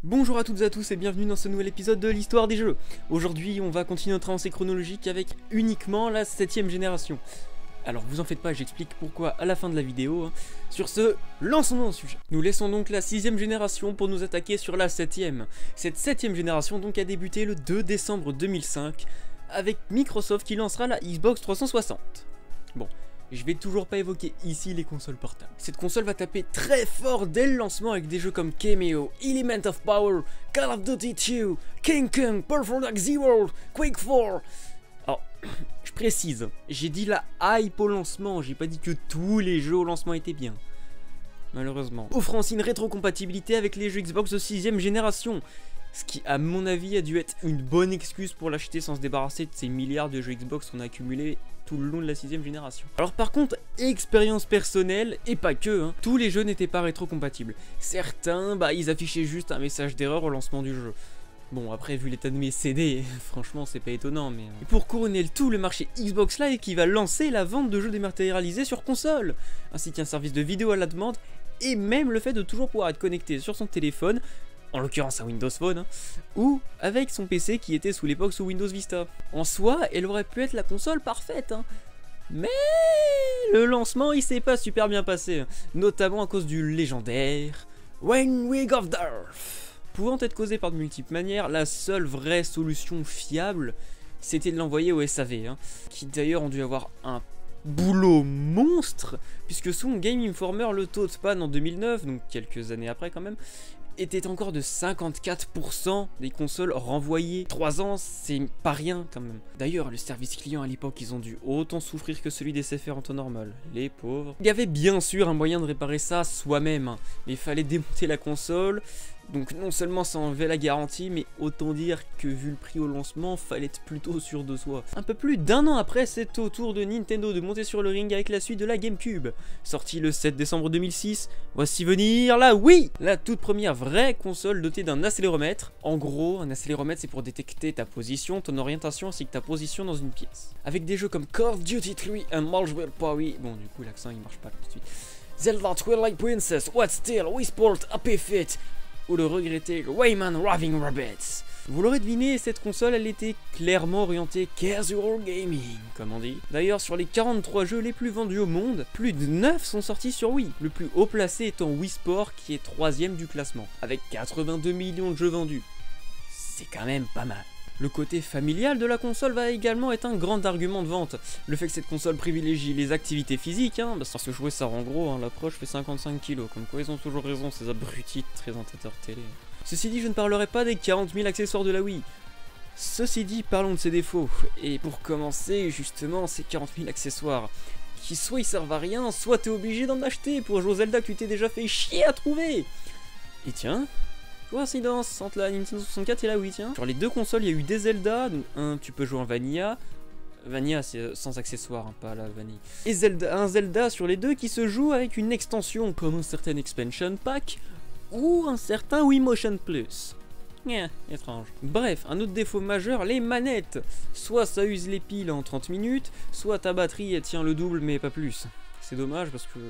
Bonjour à toutes et à tous et bienvenue dans ce nouvel épisode de l'histoire des jeux. Aujourd'hui on va continuer notre avancée chronologique avec uniquement la 7ème génération. Alors vous en faites pas, j'explique pourquoi à la fin de la vidéo. Sur ce, lançons dans le sujet. Nous laissons donc la 6ème génération pour nous attaquer sur la 7ème. Cette 7ème génération donc a débuté le 2 décembre 2005 avec Microsoft qui lancera la Xbox 360. Bon. Je vais toujours pas évoquer ici les consoles portables. Cette console va taper très fort dès le lancement avec des jeux comme Cameo, Element of Power, Call of Duty 2, King Kong, Perfect Zero, Quake 4. Alors, je précise, j'ai dit la hype au lancement, j'ai pas dit que tous les jeux au lancement étaient bien. Malheureusement. Offrant aussi une rétrocompatibilité avec les jeux Xbox de 6ème génération. Ce qui, à mon avis, a dû être une bonne excuse pour l'acheter sans se débarrasser de ces milliards de jeux Xbox qu'on a accumulés tout le long de la 6ème génération. Alors par contre, expérience personnelle, et pas que, tous les jeux n'étaient pas rétrocompatibles. Certains, ils affichaient juste un message d'erreur au lancement du jeu. Bon, après, vu l'état de mes CD, franchement, c'est pas étonnant, mais... Et pour couronner le tout, le marché Xbox Live qui va lancer la vente de jeux dématérialisés sur console, ainsi qu'un service de vidéo à la demande, et même le fait de toujours pouvoir être connecté sur son téléphone, en l'occurrence un Windows Phone, ou avec son PC qui était sous l'époque sous Windows Vista. En soi, elle aurait pu être la console parfaite, mais le lancement il s'est pas super bien passé, notamment à cause du légendaire One Week of Death. Pouvant être causé par de multiples manières, la seule vraie solution fiable, c'était de l'envoyer au SAV, qui d'ailleurs ont dû avoir un boulot monstre, puisque son Game Informer, le taux de panne en 2009, donc quelques années après quand même, était encore de 54% des consoles renvoyées. 3 ans, c'est pas rien quand même. D'ailleurs, le service client à l'époque, ils ont dû autant souffrir que celui des CFR en temps normal. Les pauvres. Il y avait bien sûr un moyen de réparer ça soi-même, mais il fallait démonter la console. Donc non seulement ça enlevait la garantie, mais autant dire que vu le prix au lancement, fallait être plutôt sûr de soi. Un peu plus d'un an après, c'est au tour de Nintendo de monter sur le ring avec la suite de la GameCube. Sortie le 7 décembre 2006, voici venir la Wii, la toute première vraie console dotée d'un accéléromètre. En gros, un accéléromètre c'est pour détecter ta position, ton orientation ainsi que ta position dans une pièce. Avec des jeux comme Call of Duty 3 et Marvel Power, bon du coup l'accent il marche pas tout de suite. Zelda Twilight Princess, What's Still, Wii Sport, Happy Fit, ou le regretté Rayman Raving Rabbids. Vous l'aurez deviné, cette console elle était clairement orientée casual gaming, comme on dit. D'ailleurs sur les 43 jeux les plus vendus au monde, plus de 9 sont sortis sur Wii, le plus haut placé étant Wii Sport qui est 3ème du classement, avec 82 millions de jeux vendus. C'est quand même pas mal. Le côté familial de la console va également être un grand argument de vente. Le fait que cette console privilégie les activités physiques, parce que jouer ça rend gros, l'approche fait 55 kg, comme quoi ils ont toujours raison ces abrutis de présentateurs télé. Ceci dit, je ne parlerai pas des 40 000 accessoires de la Wii. Ceci dit, parlons de ses défauts. Et pour commencer, justement, ces 40 000 accessoires, qui soit ils servent à rien, soit t'es obligé d'en acheter pour jouer au Zelda que tu t'es déjà fait chier à trouver. Et tiens... coïncidence entre la Nintendo 64 et la Wii, tiens. Sur les deux consoles, il y a eu des Zelda. Donc un, tu peux jouer en Vanilla. Vanilla, c'est sans accessoires, pas la vanille. Et un Zelda sur les deux qui se joue avec une extension, comme un certain Expansion Pack ou un certain Wii Motion Plus. Étrange. Bref, un autre défaut majeur, les manettes. Soit ça use les piles en 30 minutes, soit ta batterie elle tient le double mais pas plus. C'est dommage parce que...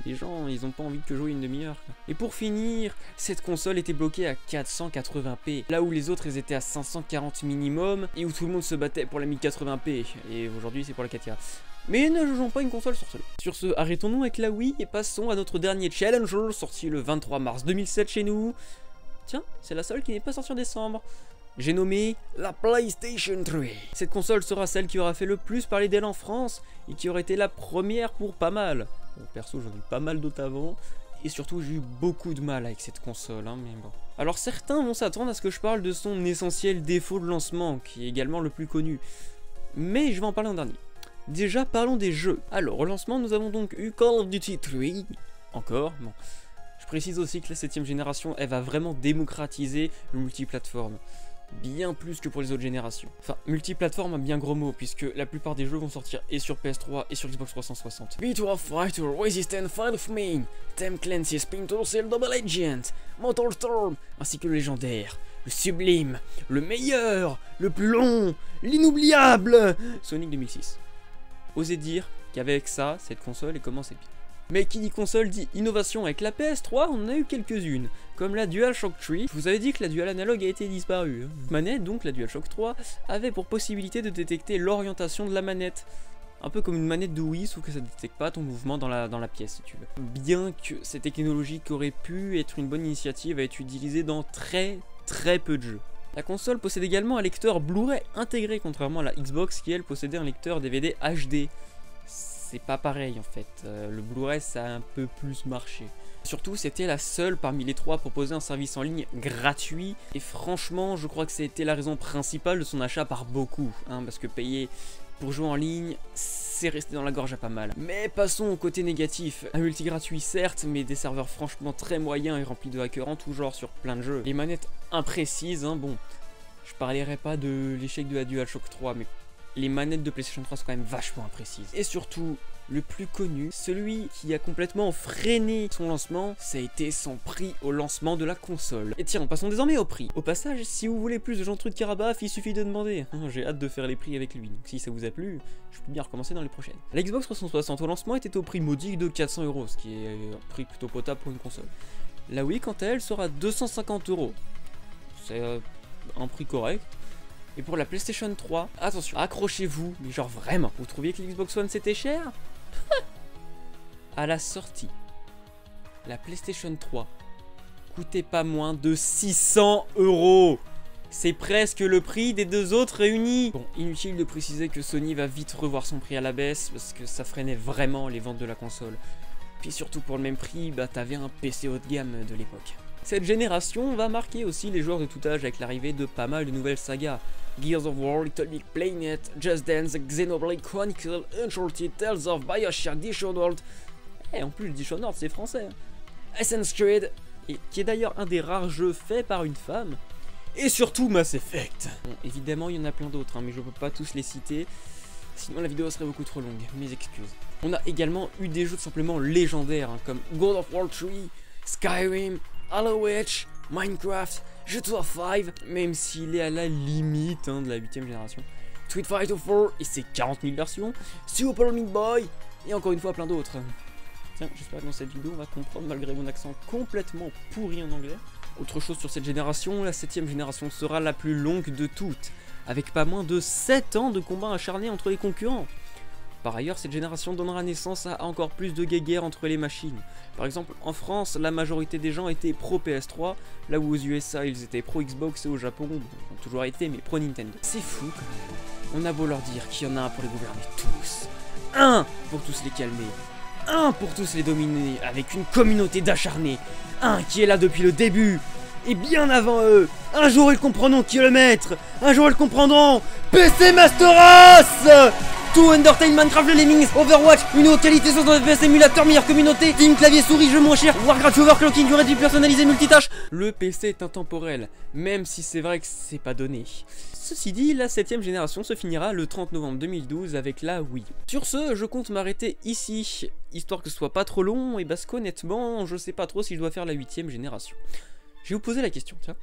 les gens, ils ont pas envie que jouer une demi-heure. Et pour finir, cette console était bloquée à 480p, là où les autres ils étaient à 540 minimum, et où tout le monde se battait pour la 1080p, et aujourd'hui c'est pour la 4K. Mais ne jugeons pas une console sur cela. Sur ce, arrêtons-nous avec la Wii et passons à notre dernier challenger, sorti le 23 mars 2007 chez nous. Tiens, c'est la seule qui n'est pas sortie en décembre. J'ai nommé la PlayStation 3. Cette console sera celle qui aura fait le plus parler d'elle en France, et qui aurait été la première pour pas mal. Bon, perso, j'en ai eu pas mal d'autres avant, et surtout j'ai eu beaucoup de mal avec cette console, mais bon. Alors certains vont s'attendre à ce que je parle de son essentiel défaut de lancement, qui est également le plus connu. Mais je vais en parler en dernier. Déjà, parlons des jeux. Alors, au lancement, nous avons donc eu Call of Duty 3, encore, bon. Je précise aussi que la 7ème génération, elle va vraiment démocratiser le multiplateforme. Bien plus que pour les autres générations. Enfin, multiplateforme, un bien gros mot, puisque la plupart des jeux vont sortir et sur PS3 et sur Xbox 360. Virtua Fighter, Resistance, Fire of Main, Tom Clancy's Splinter Cell Double Agent, Motor Storm, ainsi que le légendaire, le sublime, le meilleur, le plus long, l'inoubliable Sonic 2006. Osez dire qu'avec ça, cette console, elle commençait bien. Mais qui dit console dit innovation. Avec la PS3, on en a eu quelques-unes, comme la DualShock 3. Je vous avais dit que la Dual Analog a été disparue. Manette, donc la DualShock 3, avait pour possibilité de détecter l'orientation de la manette. Un peu comme une manette de Wii, sauf que ça ne détecte pas ton mouvement dans la pièce, si tu veux. Bien que cette technologie qui aurait pu être une bonne initiative à être utilisée dans très peu de jeux. La console possède également un lecteur Blu-ray intégré, contrairement à la Xbox qui elle possédait un lecteur DVD HD. C'est pas pareil en fait, le Blu-ray ça a un peu plus marché. Surtout c'était la seule parmi les trois à proposer un service en ligne gratuit. Et franchement je crois que c'était la raison principale de son achat par beaucoup, parce que payer pour jouer en ligne, c'est resté dans la gorge à pas mal. Mais passons au côté négatif. Un multi gratuit certes, mais des serveurs franchement très moyens et remplis de hackers en tout genre sur plein de jeux. Les manettes imprécises, bon, je parlerai pas de l'échec de la DualShock 3, mais les manettes de PlayStation 3 sont quand même vachement imprécises. Et surtout, le plus connu, celui qui a complètement freiné son lancement, ça a été son prix au lancement de la console. Et tiens, passons désormais au prix. Au passage, si vous voulez plus de Jean-Truc Karabaf, il suffit de demander. J'ai hâte de faire les prix avec lui, donc si ça vous a plu, je peux bien recommencer dans les prochaines. La Xbox 360 au lancement était au prix modique de 400 €, ce qui est un prix plutôt potable pour une console. La Wii, quant à elle, sera 250 €. C'est un prix correct. Et pour la PlayStation 3, attention, accrochez-vous, mais genre vraiment, vous trouviez que l'Xbox One c'était cher? À la sortie, la PlayStation 3 coûtait pas moins de 600 €. C'est presque le prix des deux autres réunis. Bon, inutile de préciser que Sony va vite revoir son prix à la baisse, parce que ça freinait vraiment les ventes de la console. Puis surtout pour le même prix, t'avais un PC haut de gamme de l'époque. Cette génération va marquer aussi les joueurs de tout âge avec l'arrivée de pas mal de nouvelles sagas. Gears of War, Little Big Planet, Just Dance, Xenoblade Chronicles, Uncharted, Tales of Bioshock, Dishonored. Et en plus Dishonored c'est français. Assassin's Creed, qui est d'ailleurs un des rares jeux faits par une femme. Et surtout Mass Effect. Bon, évidemment il y en a plein d'autres, mais je peux pas tous les citer. Sinon la vidéo serait beaucoup trop longue, mes excuses. On a également eu des jeux tout simplement légendaires, comme God of War 3, Skyrim, Halo Reach, Minecraft, GTA 5, même s'il est à la limite de la 8ème génération. Street Fighter 4 et ses 40 000 versions, Super Meat Boy, et encore une fois plein d'autres. Tiens, j'espère que dans cette vidéo on va comprendre malgré mon accent complètement pourri en anglais. Autre chose sur cette génération, la 7ème génération sera la plus longue de toutes, avec pas moins de 7 ans de combats acharnés entre les concurrents. Par ailleurs, cette génération donnera naissance à encore plus de guéguerres entre les machines. Par exemple, en France, la majorité des gens étaient pro PS3, là où aux USA ils étaient pro Xbox et au Japon, ils ont toujours été, mais pro Nintendo. C'est fou quand même. On a beau leur dire qu'il y en a un pour les gouverner tous, un pour tous les calmer, un pour tous les dominer avec une communauté d'acharnés, un qui est là depuis le début, et bien avant eux. Un jour ils comprendront qui est le maître, un jour ils comprendront PC Master Race. Tout Undertale, Minecraft, les Lemmings, Overwatch, une haute qualité sur FPS, émulateur, meilleure communauté, team, clavier, souris, jeu moins cher, Warcraft, overclocking, durée de vie personnalisée, multitâche. Le PC est intemporel, même si c'est vrai que c'est pas donné. Ceci dit, la 7ème génération se finira le 30 novembre 2012 avec la Wii. Sur ce, je compte m'arrêter ici, histoire que ce soit pas trop long, et parce qu'honnêtement, je sais pas trop si je dois faire la 8ème génération. Je vais vous poser la question, tiens.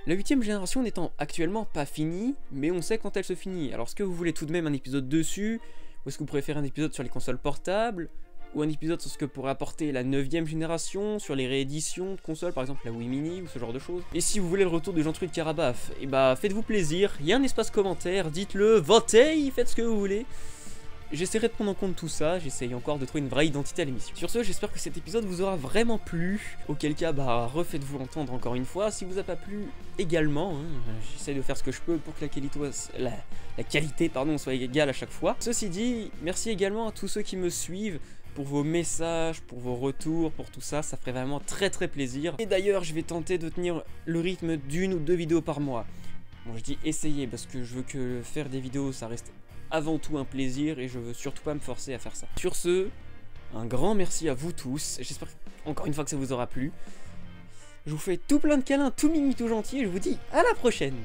La 8ème génération n'étant actuellement pas finie, mais on sait quand elle se finit. Alors est-ce que vous voulez tout de même un épisode dessus, ou est-ce que vous préférez un épisode sur les consoles portables, ou un épisode sur ce que pourrait apporter la 9ème génération, sur les rééditions de consoles, par exemple la Wii Mini, ou ce genre de choses. Et si vous voulez le retour de Jean-Truc Karabaf, et faites-vous plaisir, il y a un espace commentaire, dites-le, votez, faites ce que vous voulez. J'essaierai de prendre en compte tout ça, j'essaye encore de trouver une vraie identité à l'émission. Sur ce, j'espère que cet épisode vous aura vraiment plu, auquel cas, refaites-vous entendre encore une fois. Si vous a pas plu également, j'essaie de faire ce que je peux pour que la qualité soit égale à chaque fois. Ceci dit, merci également à tous ceux qui me suivent, pour vos messages, pour vos retours, pour tout ça, ça ferait vraiment très plaisir. Et d'ailleurs, je vais tenter de tenir le rythme d'1 ou 2 vidéos par mois. Bon, je dis essayer, parce que je veux que faire des vidéos, ça reste avant tout un plaisir et je veux surtout pas me forcer à faire ça. Sur ce, un grand merci à vous tous, j'espère encore une fois que ça vous aura plu. Je vous fais tout plein de câlins, tout mimi, tout gentil et je vous dis à la prochaine.